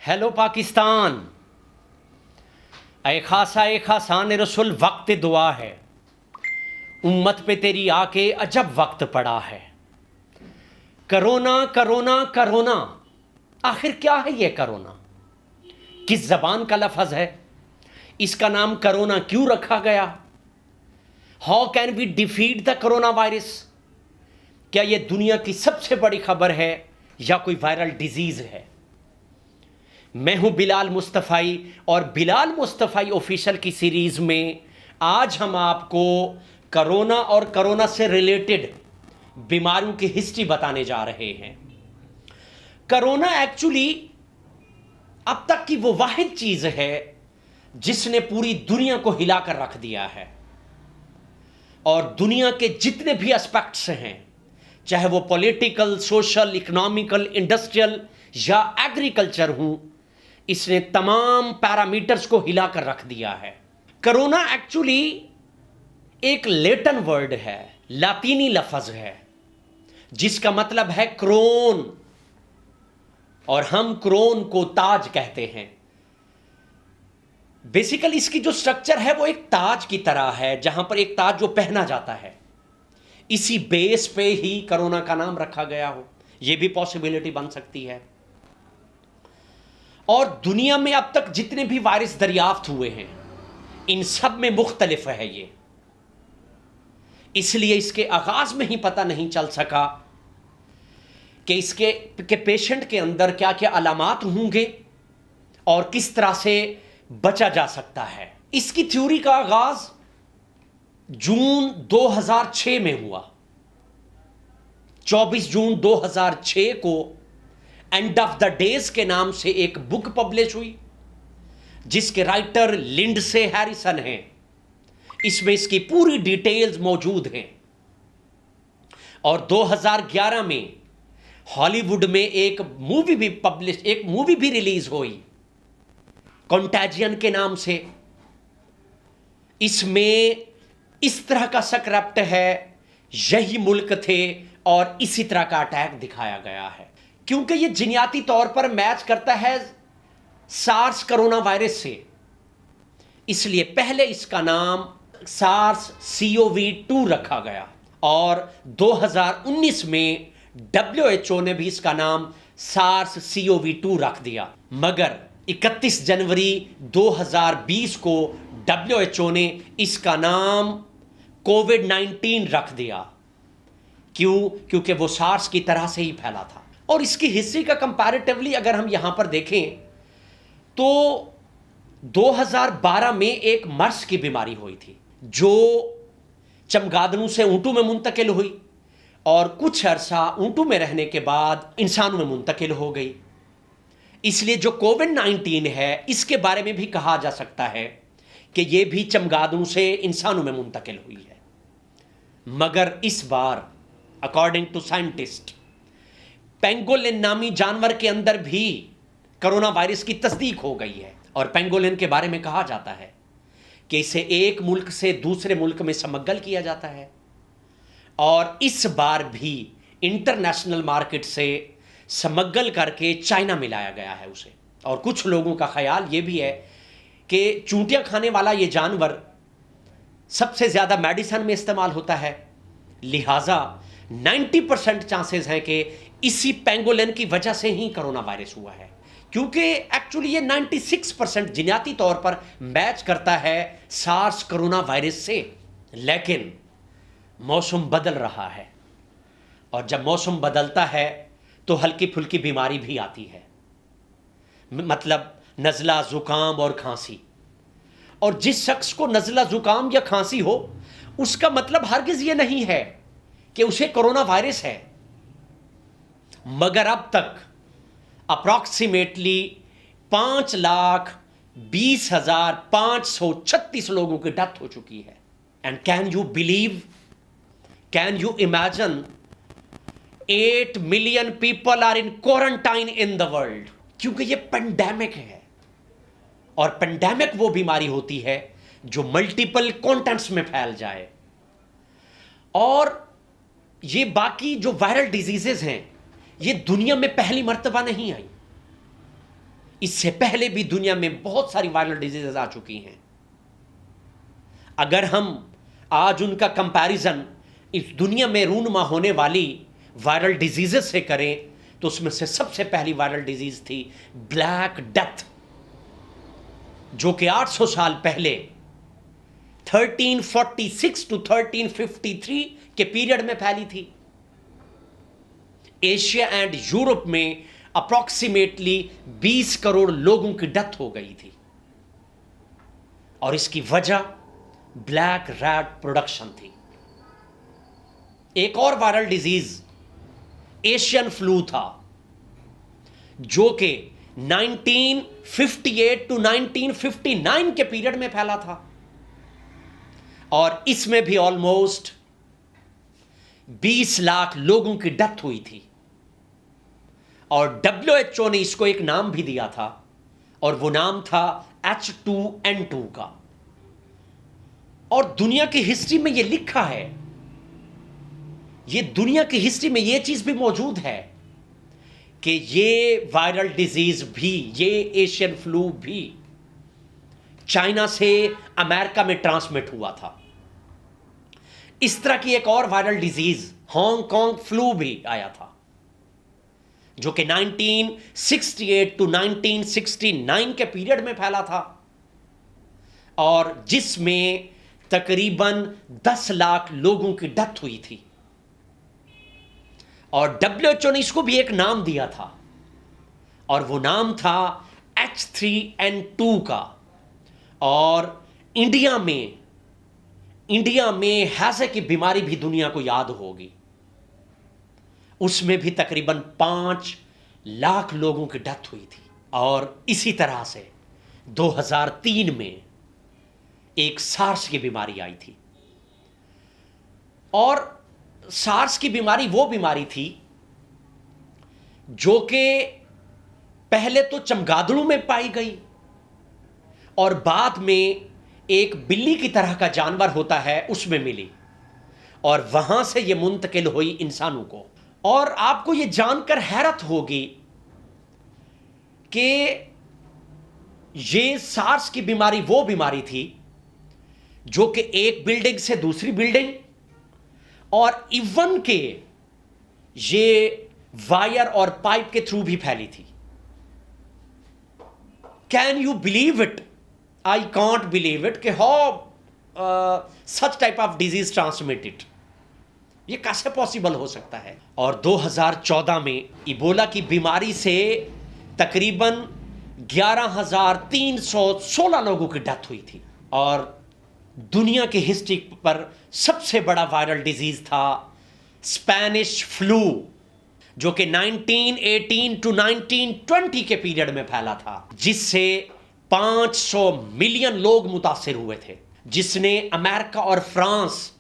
Hello Pakistan, اے خاصا اے خاصان رسول وقت دعا ہے، امت پہ تیری آ کے عجب وقت پڑا ہے۔ کرونا کرونا کرونا، آخر کیا ہے یہ کرونا؟ کس زبان کا لفظ ہے؟ اس کا نام کرونا کیوں رکھا گیا؟ How can we defeat the corona virus? کیا یہ دنیا کی سب سے بڑی خبر ہے یا کوئی وائرل ڈیزیز ہے؟ میں ہوں بلال مصطفی، اور بلال مصطفی آفیشل کی سیریز میں آج ہم آپ کو کرونا اور کرونا سے ریلیٹڈ بیماریوں کی ہسٹری بتانے جا رہے ہیں۔ کرونا ایکچولی اب تک کی وہ واحد چیز ہے جس نے پوری دنیا کو ہلا کر رکھ دیا ہے، اور دنیا کے جتنے بھی اسپیکٹس ہیں، چاہے وہ پولیٹیکل، سوشل، اکنامیکل، انڈسٹریل یا ایگریکلچر ہوں، اس نے تمام پیرامیٹرز کو ہلا کر رکھ دیا ہے۔ کرونا ایکچولی ایک لیٹن ورڈ ہے، لاطینی لفظ ہے، جس کا مطلب ہے کرون، اور ہم کرون کو تاج کہتے ہیں۔ بیسیکلی اس کی جو سٹرکچر ہے وہ ایک تاج کی طرح ہے، جہاں پر ایک تاج جو پہنا جاتا ہے، اسی بیس پہ ہی کرونا کا نام رکھا گیا ہو، یہ بھی پاسبلٹی بن سکتی ہے۔ اور دنیا میں اب تک جتنے بھی وائرس دریافت ہوئے ہیں، ان سب میں مختلف ہے یہ، اس لیے اس کے آغاز میں ہی پتہ نہیں چل سکا کہ اس کے پیشنٹ کے اندر کیا کیا علامات ہوں گے اور کس طرح سے بچا جا سکتا ہے۔ اس کی تھیوری کا آغاز جون 2006 میں ہوا۔ 24 جون 2006 کو اینڈ آف دا ڈیز کے نام سے ایک بک پبلش ہوئی، جس کے رائٹر لنڈسے ہیریسن ہیں۔ اس میں اس کی پوری ڈیٹیلز موجود ہیں۔ اور 2011 میں ہالی ووڈ میں ایک مووی بھی ریلیز ہوئی کنٹیجین کے نام سے۔ اس میں اس طرح کا سکرپٹ ہے، یہی ملک تھے اور اسی طرح کا اٹیک دکھایا گیا ہے۔ کیونکہ یہ جینیاتی طور پر میچ کرتا ہے سارس کرونا وائرس سے، اس لیے پہلے اس کا نام سارس CoV-2 رکھا گیا، اور 2019 میں WHO نے بھی اس کا نام سارس CoV-2 رکھ دیا۔ مگر 31 جنوری 2020 کو WHO نے اس کا نام COVID-19 رکھ دیا۔ کیوں؟ کیونکہ وہ سارس کی طرح سے ہی پھیلا تھا۔ اور اس کی ہسٹری کا کمپیریٹیولی اگر ہم یہاں پر دیکھیں تو 2012 میں ایک مرس کی بیماری ہوئی تھی، جو چمگادڑوں سے اونٹوں میں منتقل ہوئی، اور کچھ عرصہ اونٹوں میں رہنے کے بعد انسانوں میں منتقل ہو گئی۔ اس لیے جو COVID-19 ہے، اس کے بارے میں بھی کہا جا سکتا ہے کہ یہ بھی چمگادڑوں سے انسانوں میں منتقل ہوئی ہے۔ مگر اس بار اکارڈنگ ٹو سائنٹسٹ، پینگولن نامی جانور کے اندر بھی کرونا وائرس کی تصدیق ہو گئی ہے، اور پینگولن کے بارے میں کہا جاتا ہے کہ اسے ایک ملک سے دوسرے ملک میں سمگل کیا جاتا ہے، اور اس بار بھی انٹرنیشنل مارکیٹ سے سمگل کر کے چائنا میں لایا گیا ہے اسے۔ اور کچھ لوگوں کا خیال یہ بھی ہے کہ چونٹیاں کھانے والا یہ جانور سب سے زیادہ میڈیسن میں استعمال ہوتا ہے، لہٰذا 90% چانسز ہیں کہ اسی پینگولن کی وجہ سے ہی کرونا وائرس ہوا ہے، کیونکہ ایکچولی یہ 96% جینیاتی طور پر میچ کرتا ہے سارس کرونا وائرس سے۔ لیکن موسم بدل رہا ہے، اور جب موسم بدلتا ہے تو ہلکی پھلکی بیماری بھی آتی ہے، مطلب نزلہ، زکام اور کھانسی۔ اور جس شخص کو نزلہ، زکام یا کھانسی ہو، اس کا مطلب ہرگز یہ نہیں ہے کہ اسے کرونا وائرس ہے۔ مگر اب تک اپراکسیمیٹلی 5,20,536 لوگوں کی ڈیتھ ہو چکی ہے۔ And can you believe, can you imagine 8 million people are in quarantine in the world, کیونکہ یہ پینڈیمک ہے، اور پینڈیمک وہ بیماری ہوتی ہے جو ملٹیپل کانٹینٹس میں پھیل جائے۔ اور یہ باقی جو وائرل ڈیزیزز ہیں، یہ دنیا میں پہلی مرتبہ نہیں آئی، اس سے پہلے بھی دنیا میں بہت ساری وائرل ڈیزیزز آ چکی ہیں. اگر ہم آج ان کا کمپیریزن اس دنیا میں رونما ہونے والی وائرل ڈیزیزز سے کریں تو اس میں سے سب سے پہلی وائرل ڈیزیز تھی بلیک ڈیتھ، جو کہ 800 سال پہلے 1346 ٹو 1353 کے پیریڈ میں پھیلی تھی. ایشیا اینڈ یورپ میں اپروکسیمیٹلی 20 کروڑ لوگوں کی ڈیتھ ہو گئی تھی، اور اس کی وجہ بلیک ریٹ پروڈکشن تھی. ایک اور وائرل ڈیزیز ایشین فلو تھا، جو کہ 1958 ٹو 1959 کے پیریڈ میں پھیلا تھا، اور اس میں بھی آلموسٹ 20 لاکھ لوگوں کی ڈیتھ ہوئی تھی. اور WHO نے اس کو ایک نام بھی دیا تھا، اور وہ نام تھا H2N2 کا. اور دنیا کی ہسٹری میں یہ لکھا ہے، یہ دنیا کی ہسٹری میں یہ چیز بھی موجود ہے کہ یہ وائرل ڈیزیز بھی، یہ ایشین فلو بھی چائنا سے امریکہ میں ٹرانسمٹ ہوا تھا. اس طرح کی ایک اور viral disease Hong Kong flu بھی آیا تھا، جو کہ 1968 ٹو 1969 کے پیریڈ میں پھیلا تھا، اور جس میں تقریباً 10 لاکھ لوگوں کی ڈیتھ ہوئی تھی. اور WHO نے اس کو بھی ایک نام دیا تھا، اور وہ نام تھا H3N2 کا. اور انڈیا میں ہیضے کی بیماری بھی دنیا کو یاد ہوگی، اس میں بھی تقریباً 5 لاکھ لوگوں کی ڈیتھ ہوئی تھی. اور اسی طرح سے 2003 میں ایک سارس کی بیماری آئی تھی. اور سارس کی بیماری وہ بیماری تھی جو کہ پہلے تو چمگادڑوں میں پائی گئی، اور بعد میں ایک بلی کی طرح کا جانور ہوتا ہے اس میں ملی، اور وہاں سے یہ منتقل ہوئی انسانوں کو. اور آپ کو یہ جان کر حیرت ہوگی کہ یہ سارس کی بیماری وہ بیماری تھی جو کہ ایک بلڈنگ سے دوسری بلڈنگ، اور ایون کہ یہ وائر اور پائپ کے تھرو بھی پھیلی تھی. Can you believe it? I can't believe it کہ how such type of disease transmitted. یہ کیسے پاسبل ہو سکتا ہے؟ اور 2014 میں ایبولا کی بیماری سے تقریباً 11,316 لوگوں کی ڈیتھ ہوئی تھی. اور دنیا کی ہسٹری پر سب سے بڑا وائرل ڈیزیز تھا اسپینش فلو، جو کہ 1918 ٹو 1920 کے پیریڈ میں پھیلا تھا، جس سے 500 ملین لوگ متاثر ہوئے تھے، جس نے امریکہ اور فرانس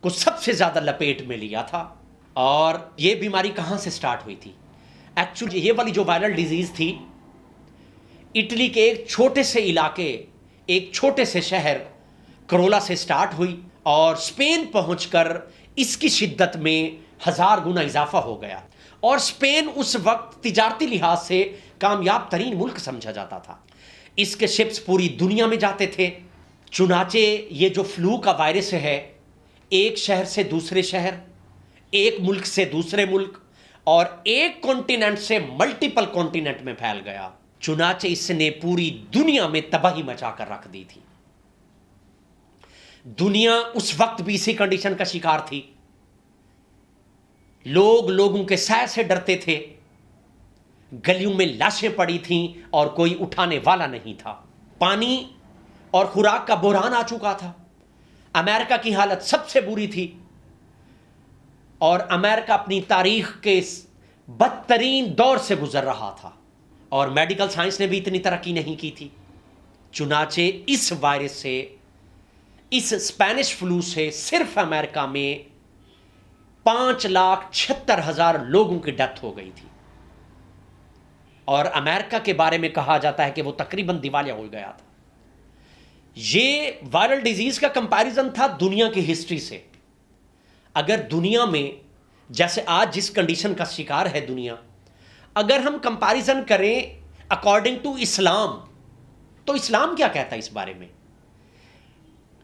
کو سب سے زیادہ لپیٹ میں لیا تھا. اور یہ بیماری کہاں سے سٹارٹ ہوئی تھی؟ ایکچولی یہ والی جو وائرل ڈیزیز تھی، اٹلی کے ایک چھوٹے سے علاقے، ایک چھوٹے سے شہر کرولا سے سٹارٹ ہوئی، اور اسپین پہنچ کر اس کی شدت میں 1000 گنا اضافہ ہو گیا. اور اسپین اس وقت تجارتی لحاظ سے کامیاب ترین ملک سمجھا جاتا تھا. اس کے شپس پوری دنیا میں جاتے تھے. چنانچہ یہ جو فلو کا وائرس ہے، ایک شہر سے دوسرے شہر، ایک ملک سے دوسرے ملک، اور ایک کانٹیننٹ سے ملٹیپل کانٹیننٹ میں پھیل گیا. چنانچہ اس نے پوری دنیا میں تباہی مچا کر رکھ دی تھی. دنیا اس وقت بھی اسی کنڈیشن کا شکار تھی. لوگوں کے سائے سے ڈرتے تھے، گلیوں میں لاشیں پڑی تھیں اور کوئی اٹھانے والا نہیں تھا. پانی اور خوراک کا بحران آ چکا تھا. امریکہ کی حالت سب سے بری تھی، اور امریکہ اپنی تاریخ کے بدترین دور سے گزر رہا تھا، اور میڈیکل سائنس نے بھی اتنی ترقی نہیں کی تھی. چنانچہ اس وائرس سے، اس اسپینش فلو سے صرف امریکہ میں 5,76,000 لوگوں کی ڈیتھ ہو گئی تھی. اور امریکہ کے بارے میں کہا جاتا ہے کہ وہ تقریباً دیوالیہ ہو گیا تھا. یہ وائرل ڈیزیز کا کمپیریزن تھا دنیا کی ہسٹری سے. اگر دنیا میں جیسے آج جس کنڈیشن کا شکار ہے دنیا، اگر ہم کمپیریزن کریں اکارڈنگ ٹو اسلام. تو اسلام کیا کہتا ہے اس بارے میں؟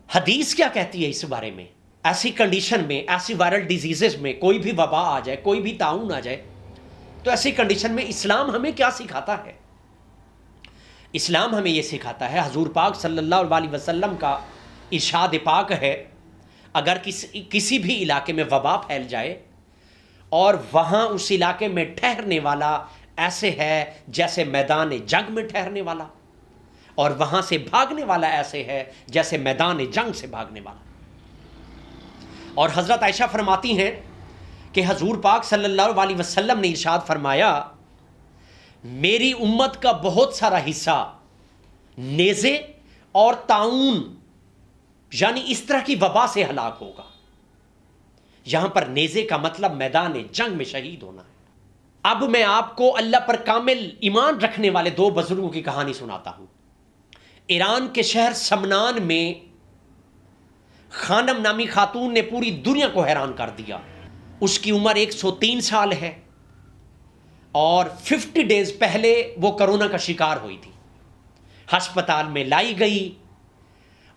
حدیث کیا کہتی ہے اس بارے میں؟ ایسی کنڈیشن میں، ایسی وائرل ڈیزیزز میں، کوئی بھی وبا آ جائے، کوئی بھی طاعون آ جائے، تو ایسی کنڈیشن میں اسلام ہمیں کیا سکھاتا ہے؟ اسلام ہمیں یہ سکھاتا ہے، حضور پاک صلی اللہ علیہ وسلم کا ارشاد پاک ہے، اگر کسی بھی علاقے میں وبا پھیل جائے اور وہاں اس علاقے میں ٹھہرنے والا ایسے ہے جیسے میدان جنگ میں ٹھہرنے والا، اور وہاں سے بھاگنے والا ایسے ہے جیسے میدان جنگ سے بھاگنے والا. اور حضرت عائشہ فرماتی ہیں کہ حضور پاک صلی اللہ علیہ وسلم نے ارشاد فرمایا، میری امت کا بہت سارا حصہ نیزے اور طاعون یعنی اس طرح کی وبا سے ہلاک ہوگا. یہاں پر نیزے کا مطلب میدان جنگ میں شہید ہونا ہے. اب میں آپ کو اللہ پر کامل ایمان رکھنے والے دو بزرگوں کی کہانی سناتا ہوں. ایران کے شہر سمنان میں خانم نامی خاتون نے پوری دنیا کو حیران کر دیا. اس کی عمر 103 سال ہے اور 50 ڈیز پہلے وہ کرونا کا شکار ہوئی تھی. ہسپتال میں لائی گئی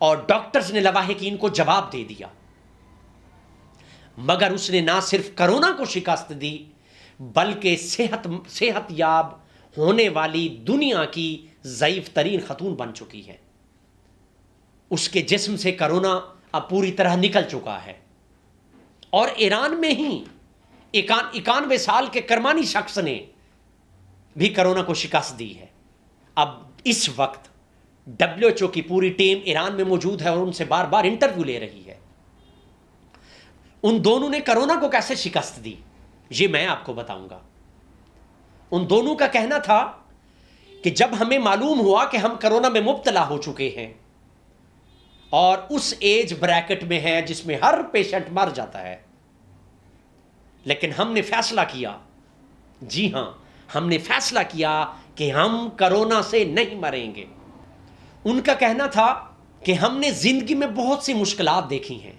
اور ڈاکٹرز نے لواحقین کو جواب دے دیا، مگر اس نے نہ صرف کرونا کو شکست دی بلکہ صحت یاب ہونے والی دنیا کی ضعیف ترین خاتون بن چکی ہے. اس کے جسم سے کرونا اب پوری طرح نکل چکا ہے، اور ایران میں ہی 91 سال کے کرمانی شخص نے بھی کرونا کو شکست دی ہے. اب اس وقت WHO کی پوری ٹیم ایران میں موجود ہے اور ان سے بار بار انٹرویو لے رہی ہے. ان دونوں نے کرونا کو کیسے شکست دی یہ میں آپ کو بتاؤں گا. ان دونوں کا کہنا تھا کہ جب ہمیں معلوم ہوا کہ ہم کرونا میں مبتلا ہو چکے ہیں اور اس ایج بریکٹ میں ہے جس میں ہر پیشنٹ مر جاتا ہے، لیکن ہم نے فیصلہ کیا، جی ہاں ہم نے فیصلہ کیا کہ ہم کرونا سے نہیں مریں گے. ان کا کہنا تھا کہ ہم نے زندگی میں بہت سی مشکلات دیکھی ہیں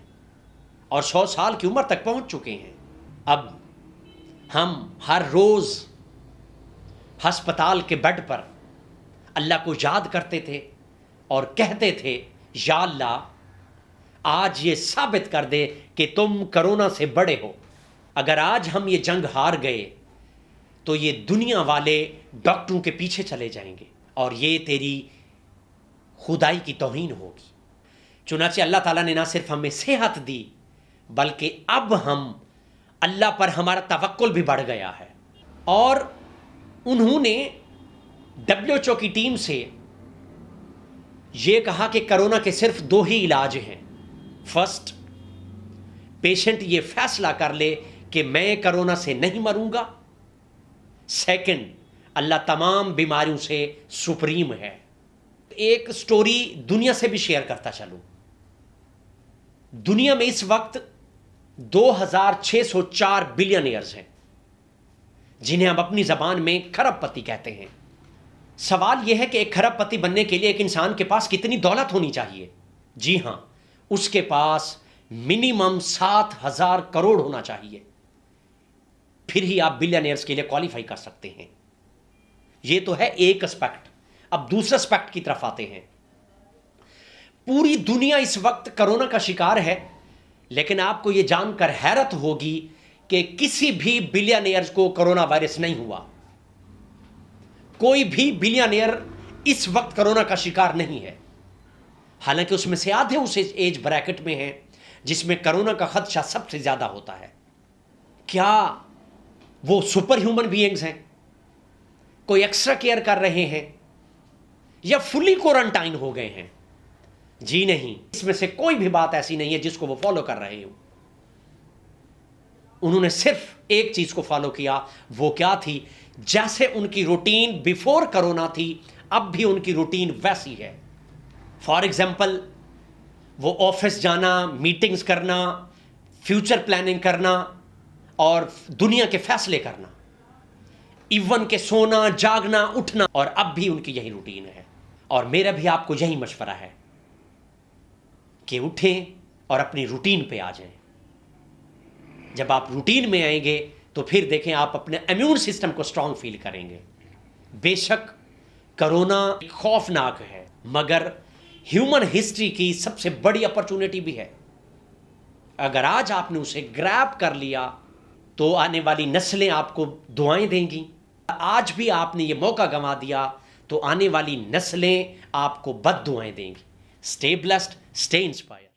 اور 100 سال کی عمر تک پہنچ چکے ہیں. اب ہم ہر روز ہسپتال کے بیڈ پر اللہ کو یاد کرتے تھے اور کہتے تھے، یا اللہ آج یہ ثابت کر دے کہ تم کرونا سے بڑے ہو. اگر آج ہم یہ جنگ ہار گئے تو یہ دنیا والے ڈاکٹروں کے پیچھے چلے جائیں گے اور یہ تیری خدائی کی توہین ہوگی. چنانچہ اللہ تعالیٰ نے نہ صرف ہمیں صحت دی بلکہ اب ہم اللہ پر ہمارا توکل بھی بڑھ گیا ہے. اور انہوں نے WHO کی ٹیم سے یہ کہا کہ کرونا کے صرف 2 ہی علاج ہیں. فرسٹ، پیشنٹ یہ فیصلہ کر لے کہ میں کرونا سے نہیں مروں گا. سیکنڈ، اللہ تمام بیماریوں سے سپریم ہے. ایک سٹوری دنیا سے بھی شیئر کرتا چلوں. دنیا میں اس وقت 2604 بلینئرز ہیں جنہیں ہم اپنی زبان میں کھرب پتی کہتے ہیں. سوال یہ ہے کہ ایک کھرب پتی بننے کے لیے ایک انسان کے پاس کتنی دولت ہونی چاہیے؟ جی ہاں، اس کے پاس منیمم 7,000 کروڑ ہونا چاہیے، پھر ہی آپ بلینئرز کے لیے کوالیفائی کر سکتے ہیں. یہ تو ہے ایک اسپیکٹ. اب دوسرے اسپیکٹ کی طرف آتے ہیں. پوری دنیا اس وقت کرونا کا شکار ہے، لیکن آپ کو یہ جان کر حیرت ہوگی کہ کسی بھی بلینئرز کو کرونا وائرس نہیں ہوا. کوئی بھی بلینئر اس وقت کرونا کا شکار نہیں ہے، حالانکہ اس میں سے آدھے اس ایج بریکٹ میں ہیں جس میں کرونا کا خدشہ سب سے زیادہ ہوتا ہے. کیا وہ سپر ہیومن بینگز ہیں، کوئی ایکسٹرا کیئر کر رہے ہیں، یا فلی کوارنٹائن ہو گئے ہیں؟ جی نہیں، اس میں سے کوئی بھی بات ایسی نہیں ہے جس کو وہ فالو کر رہے ہوں. انہوں نے صرف ایک چیز کو فالو کیا. وہ کیا تھی؟ جیسے ان کی روٹین بیفور کرونا تھی اب بھی ان کی روٹین ویسی ہے. فار ایگزامپل، وہ آفس جانا، میٹنگز کرنا، فیوچر پلاننگ کرنا اور دنیا کے فیصلے کرنا، ایون کہ سونا، جاگنا، اٹھنا، اور اب بھی ان کی یہی روٹین ہے. اور میرا بھی آپ کو یہی مشورہ ہے کہ اٹھیں اور اپنی روٹین پہ آ جائیں. جب آپ روٹین میں آئیں گے تو پھر دیکھیں آپ اپنے امیون سسٹم کو سٹرونگ فیل کریں گے. بے شک کرونا خوفناک ہے مگر ہیومن ہسٹری کی سب سے بڑی اپرچونٹی بھی ہے. اگر آج آپ نے اسے گریب کر لیا تو آنے والی نسلیں آپ کو دعائیں دیں گی. آج بھی آپ نے یہ موقع گنوا دیا تو آنے والی نسلیں آپ کو بد دعائیں دیں گی. Stay blessed, stay inspire.